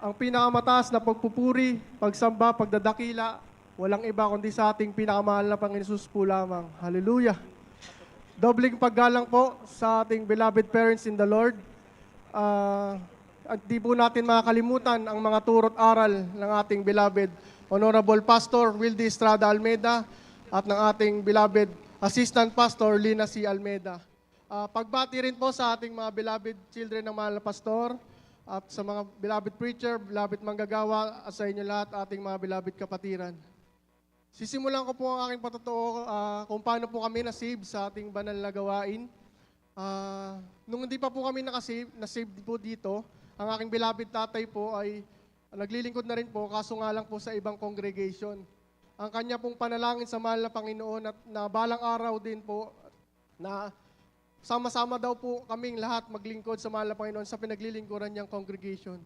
Ang pinakamataas na pagpupuri, pagsamba, pagdadakila, walang iba kundi sa ating pinakamahal na Panginoon Jesus po lamang. Hallelujah! Dobling paggalang po sa ating beloved parents in the Lord. At di po natin makakalimutan ang mga turo't aral ng ating beloved Honorable Pastor Wildy Estrada Almeida at ng ating beloved Assistant Pastor Lina C. Almeida. Pagbati rin po sa ating mga beloved children ng mahal na pastor at sa mga beloved preacher, beloved manggagawa, at sa inyo lahat ating mga beloved kapatiran. Sisimulan ko po ang aking patotoo kung paano po kami nasave sa ating banal na gawain. Nung hindi pa po kami nasave po dito, ang aking beloved tatay po ay naglilingkod na rin po, kaso nga lang po sa ibang congregation. Ang kanya pong panalangin sa mahal na Panginoon at na balang araw din po na sama-sama daw po kaming lahat maglingkod sa mahal na Panginoon sa pinaglilingkuran niyang congregation.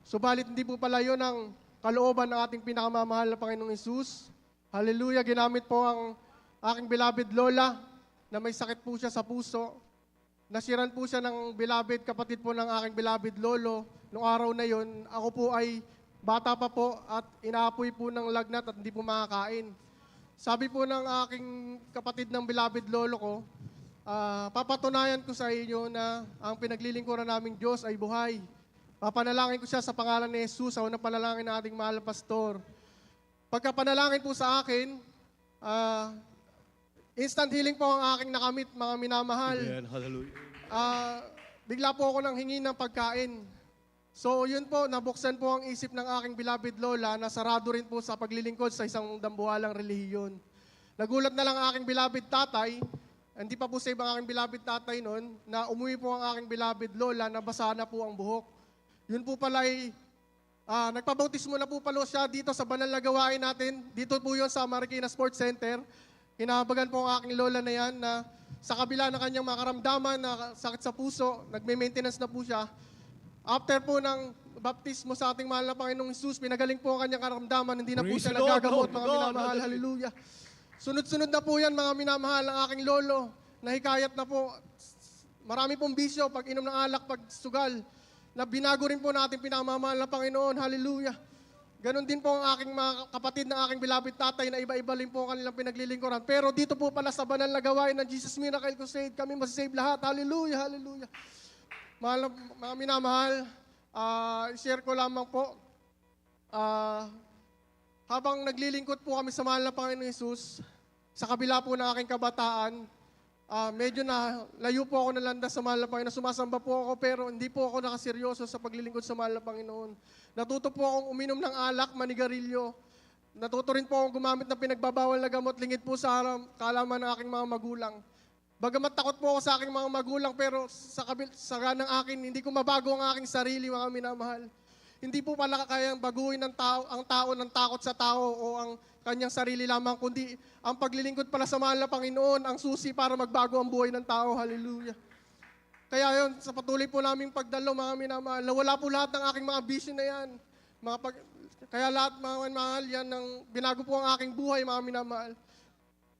Subalit hindi po pala yun ang kalooban ng ating pinakamamahal na Panginoong Hesus. Hallelujah! Ginamit po ang aking beloved lola na may sakit po siya sa puso. Nasiran po siya ng beloved kapatid po ng aking beloved lolo. Noong araw na yon, ako po ay bata pa po at inaapoy po ng lagnat at hindi po makakain. Sabi po ng aking kapatid ng beloved lolo ko, papatunayan ko sa inyo na ang pinaglilingkuran naming Diyos ay buhay. Papanalangin ko siya sa pangalan ni Jesus, sa unang panalangin ng ating mahal na pastor. Pagkapanalangin po sa akin, instant healing po ang aking nakamit, mga minamahal. Amen. Hallelujah. Bigla po ako nang hingi ng pagkain. So yun po, nabuksan po ang isip ng aking beloved lola na sarado rin po sa paglilingkod sa isang dambuhalang relihiyon. Nagulat na lang ang aking beloved tatay, hindi pa po save ang aking beloved tatay noon, na umuwi po ang aking beloved lola na basa na po ang buhok. Yun po pala ay, nagpabautismo na po pala siya dito sa banal na gawain natin. Dito po yun sa Marikina Sports Center. Hinahabagan po ang aking lola na yan na sa kabila ng kanyang mga karamdaman na sakit sa puso, nagme-maintenance na po siya. After po ng baptismo sa ating mahal na Panginoong Hesus, pinagaling po ang kanyang karamdaman, hindi na po Praise siya the Lord, nagagamot, Lord mga God, minamahal. Hallelujah! Sunod-sunod na po yan, mga minamahal, ang aking lolo. Nahikayat na po. Marami pong bisyo, pag inom ng alak, pag sugal, na binago rin po natin pinakamamahal na Panginoon. Hallelujah! Ganon din po ang aking mga kapatid ng aking beloved tatay na iba-iba rin po ang kanilang pinaglilingkuran. Pero dito po pala sa banal na gawain ng Jesus Miracle Crusade, kami masasave lahat. Hallelujah! Hallelujah! Mga minamahal, share ko lamang po, habang naglilingkod po kami sa mahal na Panginoon Hesus, sa kabila po ng aking kabataan, medyo na layo po ako nalandas sa mahal na Panginoon. Sumasamba po ako pero hindi po ako nakaseryoso sa paglilingkod sa mahal na Panginoon. Natuto po akong uminom ng alak, manigarilyo. Natuto rin po akong gumamit ng pinagbabawal na gamot, lingid po sa kaalaman ng aking mga magulang. Bagamat takot po ako sa aking mga magulang pero sa ganang akin, hindi ko mabago ang aking sarili, mga minamahal. Hindi po pala kayang baguhin ang tao ng takot sa tao o ang kanyang sarili lamang, kundi ang paglilingkod pala sa mahal na Panginoon, ang susi para magbago ang buhay ng tao. Hallelujah. Kaya yun, sa patuloy po naming pagdalo, mga minamahal, nawala po lahat ng aking mga vision na yan. Kaya lahat, mga minamahal, yan, binago po ang aking buhay, mga minamahal.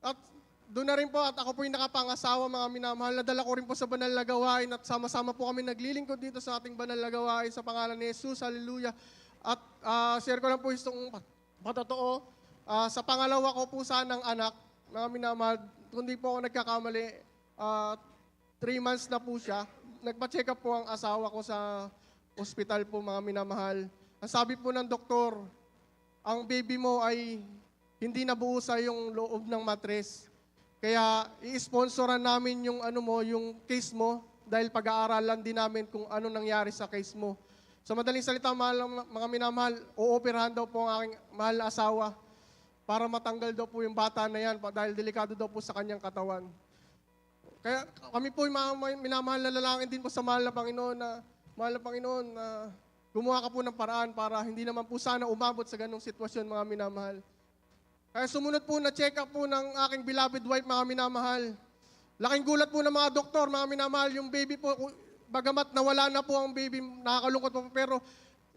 At doon na rin po, at ako po yung nakapangasawa, mga minamahal, nadala ko rin po sa banal na gawain at sama-sama po kami naglilingkod dito sa ating banal na gawain sa pangalan ni Jesus. Hallelujah. At share ko lang po itong patotoo. Sa pangalawa ko po sanang anak, mga minamahal, kundi po ako nagkakamali, 3 months na po siya. Nagpa-check up po ang asawa ko sa ospital po, mga minamahal. Ang sabi po ng doktor, ang baby mo ay hindi nabuo sa yung loob ng matres. Kaya i-sponsoran namin yung yung case mo dahil pag-aaralan din namin kung ano nangyari sa case mo. Sa madaling salita, mga minamahal, ooperahan daw po ang aking mahal na asawa para matanggal daw po yung bata na yan dahil delikado daw po sa kanyang katawan. Kaya kami po yung mga minamahal na lalangin din po sa mahal na Panginoon na gumawa ka po ng paraan para hindi naman po sana umabot sa ganong sitwasyon, mga minamahal. Kaya sumunod po na check up po ng aking beloved wife, mga minamahal. Laking gulat po ng mga doktor, mga minamahal, yung baby po, bagamat nawala na po ang baby, nakakalungkot po, pero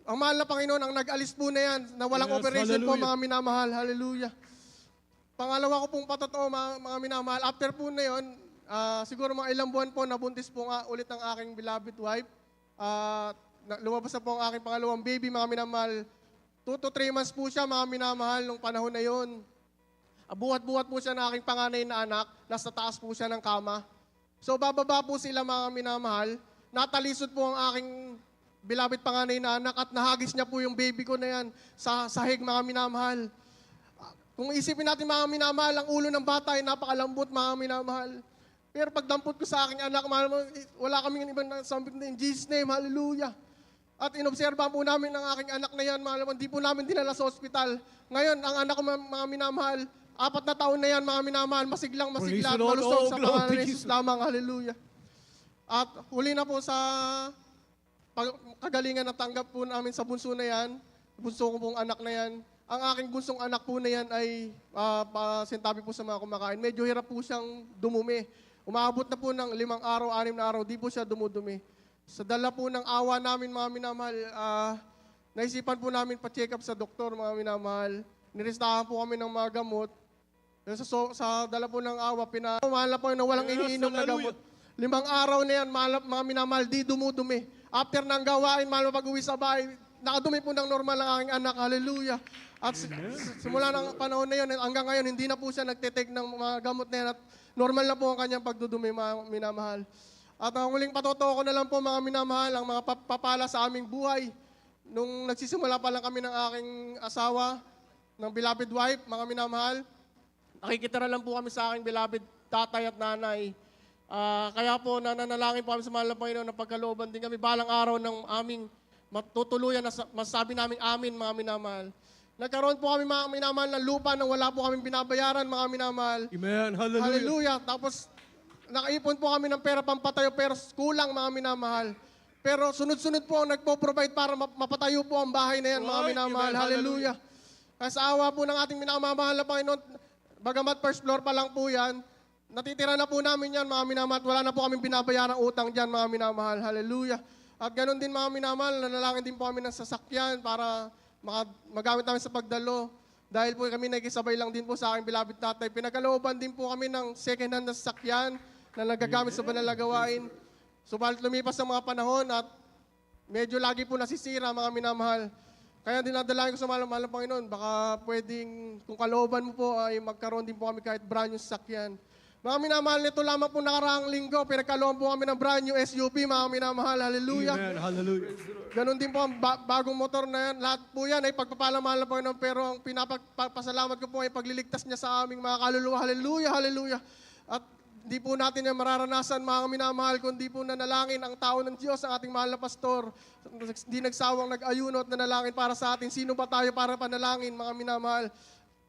ang mahal na Panginoon, ang nag-alis po na yan, na walang operation po, mga minamahal. Hallelujah. Pangalawa ko pong patotoo, mga minamahal, after po na yun, siguro mga ilang buwan po, nabuntis po nga ulit ang aking beloved wife. lumabas na po ang aking pangalawang baby, mga minamahal. 2 to 3 months po siya, mga minamahal, nung panahon na yon. Buhat-buhat po siya ng aking panganay na anak, nasa taas po siya ng kama. So bababa po sila, mga minamahal. Natalisod po ang aking bilabid panganay na anak at nahagis niya po yung baby ko na yan sa sahig, mga minamahal. Kung isipin natin, mga minamahal, ang ulo ng bata ay napakalambot, mga minamahal. Pero pagdampot ko sa aking anak, wala kaming ibang sambit na in Jesus' name, hallelujah. At inobserbahan po namin ang aking anak na yan, mga hindi po namin dinala sa ospital. Ngayon, ang anak ko, mga minamahal, 4 na taon na yan, mga minamahal, masiglang masigla at malusog sa pangalan ni Jesus lamang, hallelujah. At huli na po sa kagalingan na tanggap po namin sa bunso na yan, bunso ko pong anak na yan. Ang aking bunsong anak po na yan ay pasintabi po sa mga kumakain. Medyo hirap po siyang dumumi. Umaabot na po ng 5 araw, 6 na araw, di po siya dumudumi. Sa dala po ng awa namin, mga minamahal, naisipan po namin pa-check up sa doktor, mga minamahal. Niristahan po kami ng mga gamot. Sa dala po ng awa, mahal na po na walang iniinom na gamot. 5 araw na yan, mga minamahal, di dumudumi. After ng gawain, mahal pag-uwi sa bahay, nakadumi po ng normal ang aking anak, hallelujah. At simula ng panahon na yun, hanggang ngayon, hindi na po siya nagtitake ng mga gamot na yan at normal na po ang kanyang pagdudumi, mga minamahal. At ang huling patotoo ko na lang po, mga minamahal, ang mga papala sa aming buhay. Nung nagsisimula pa lang kami ng aking asawa, ng beloved wife, mga minamahal, nakikitira lang po kami sa aking beloved tatay at nanay. Kaya po, nananalangin po kami sa mahal na Panginoon na pagkalooban din kami balang araw ng aming matutuluyan na masasabi namin amin, mga minamahal. Nagkaroon po kami, mga minamahal, ng lupa nang wala po kami binabayaran, mga minamahal. Amen. Hallelujah. Hallelujah. Tapos, nakaipon po kami ng pera pampatayo, pero kulang, mga minamahal. Pero sunod-sunod po ang nagpo-provide para mapatayo po ang bahay na yan, mga minamahal. Amen. Hallelujah. Kaya sa awa po ng ating minamahal na Panginoon, bagamat first floor pa lang po yan, natitira na po namin yan, mga minamahal. Wala na po kami binabayaran utang dyan, mga minamahal. Hallelujah. At ganun din, mga minamahal, nanalangin din po kami ng sasakyan para magamit namin sa pagdalo. Dahil po kami nakikisabay lang din po sa aking beloved tatay. Pinagkalooban din po kami ng second hand na sasakyan na nagagamit sa banal na gawain. Subalit lumipas ang mga panahon at medyo lagi po nasisira, mga minamahal. Kaya dinadalayan ko sa mahal na Panginoon, baka pwedeng, kung kalooban mo po, ay magkaroon din po kami kahit brand new sasakyan. Mga minamahal, nito lamang po nakaraang linggo, pinagkalooban po kami ng brand new SUV, mga minamahal, hallelujah. Amen. Hallelujah. Ganon din po ang bagong motor na yan. Lahat po yan ay pagpapalamahal na Panginoon, pero ang pinapasalamat ko po ay pagliligtas niya sa aming mga kaluluwa, hallelujah, hallelujah. At di po natin yan mararanasan, mga minamahal, kundi po nanalangin ang tao ng Diyos, ang ating mahal na pastor. Di nagsawang nag-ayuno at nanalangin para sa atin. Sino ba tayo para panalangin, mga minamahal?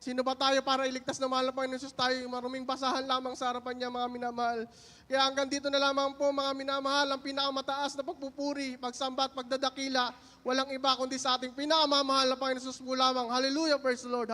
Sino ba tayo para iligtas na mahal na Panginoon Jesus? Tayo maruming basahan lamang sa harapan niya, mga minamahal. Kaya hanggang dito na lamang po, mga minamahal, ang pinakamataas na pagpupuri, pagsamba at pagdadakila, walang iba kundi sa ating pinakamamahal na Panginoon Jesus po lamang. Hallelujah, praise the Lord.